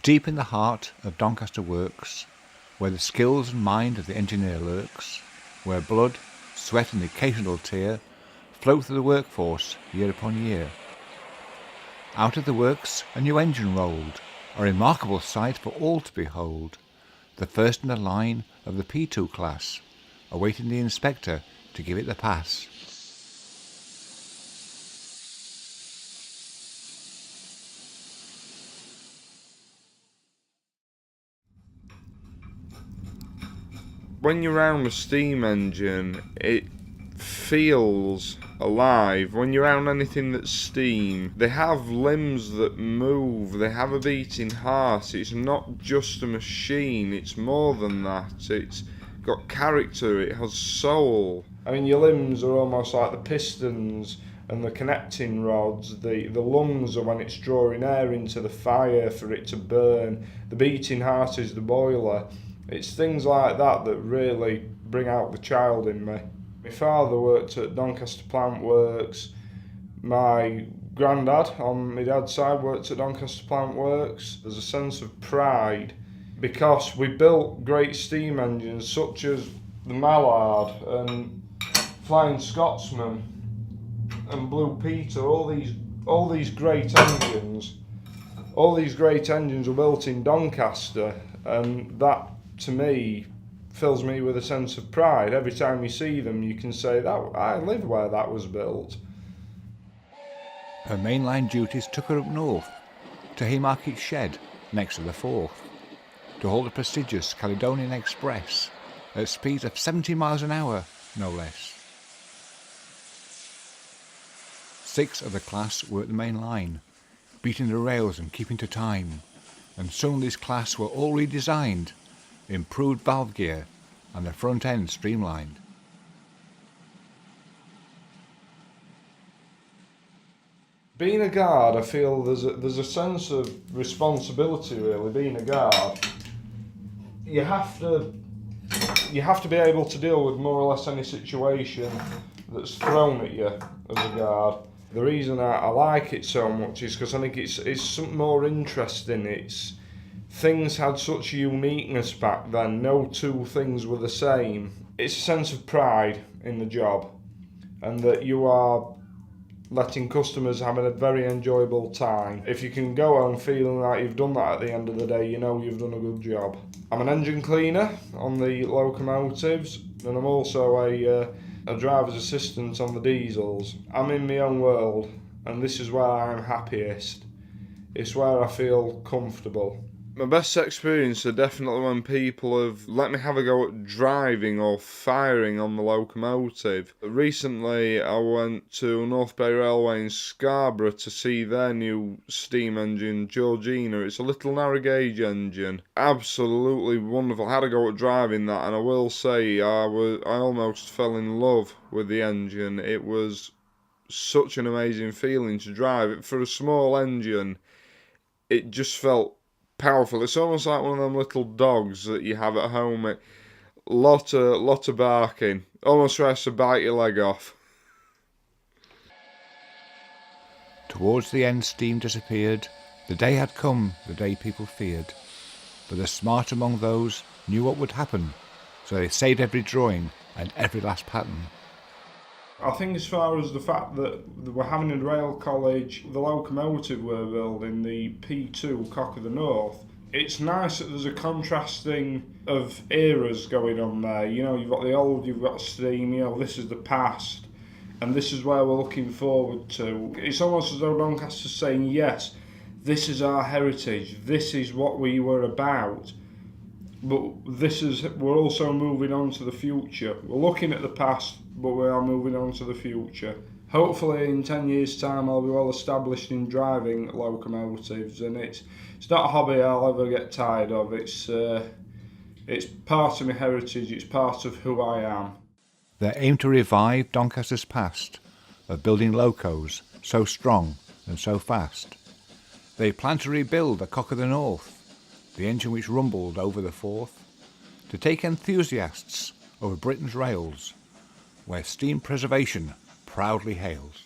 Deep in the heart of Doncaster works, where the skills and mind of the engineer lurks, where blood, sweat and the occasional tear flow through the workforce year upon year. Out of the works a new engine rolled, a remarkable sight for all to behold, the first in the line of the P2 class, awaiting the inspector to give it the pass. When you're around a steam engine, it feels alive. When you're around anything that's steam, they have limbs that move, they have a beating heart. It's not just a machine, it's more than that. It's got character, it has soul. I mean, your limbs are almost like the pistons and the connecting rods. The lungs are when it's drawing air into the fire for it to burn. The beating heart is the boiler. It's things like that that really bring out the child in me. My father worked at Doncaster Plant Works. My granddad on my dad's side worked at Doncaster Plant Works. There's a sense of pride because we built great steam engines such as the Mallard and Flying Scotsman and Blue Peter. All these great engines. All these great engines were built in Doncaster, and that, to me, fills me with a sense of pride. Every time you see them, you can say, that I live where that was built. Her mainline duties took her up north, to Haymarket Shed, next to the Forth, to hold the prestigious Caledonian Express, at speeds of 70 miles an hour, no less. 6 of the class were at the main line, beating the rails and keeping to time, and some of this class were all redesigned, improved valve gear and the front end streamlined. Being a guard, I feel there's a sense of responsibility really. Being a guard, you have to be able to deal with more or less any situation that's thrown at you as a guard. The reason I like it so much is because I think it's something more interesting. Things had such a uniqueness back then, no two things were the same. It's a sense of pride in the job, and that you are letting customers have a very enjoyable time. If you can go home feeling like you've done that at the end of the day, you know you've done a good job. I'm an engine cleaner on the locomotives, and I'm also a driver's assistant on the diesels. I'm in my own world, and this is where I'm happiest. It's where I feel comfortable. My best experience are definitely when people have let me have a go at driving or firing on the locomotive. Recently I went to North Bay Railway in Scarborough to see their new steam engine, Georgina. It's a little narrow gauge engine. Absolutely wonderful. I had a go at driving that, and I will say I almost fell in love with the engine. It was such an amazing feeling to drive it. For a small engine, it just felt powerful. It's almost like one of them little dogs that you have at home. Lot of barking. Almost tries to bite your leg off. Towards the end steam disappeared. The day had come, the day people feared. But the smart among those knew what would happen, so they saved every drawing and every last pattern. I think as far as the fact that we're having a rail college, the locomotive we're building, the P2 Cock of the North, it's nice that there's a contrasting of eras going on there. You know, you've got the old, you've got steam, you know, this is the past, and this is where we're looking forward to. It's almost as though Doncaster's saying, yes, this is our heritage, this is what we were about, but we're also moving on to the future. We're looking at the past, but we are moving on to the future. Hopefully in 10 years' time I'll be well established in driving locomotives, and it's not a hobby I'll ever get tired of. It's part of my heritage, it's part of who I am. They aim to revive Doncaster's past of building locos so strong and so fast. They plan to rebuild the Cock of the North, the engine which rumbled over the Forth, to take enthusiasts over Britain's rails, where steam preservation proudly hails.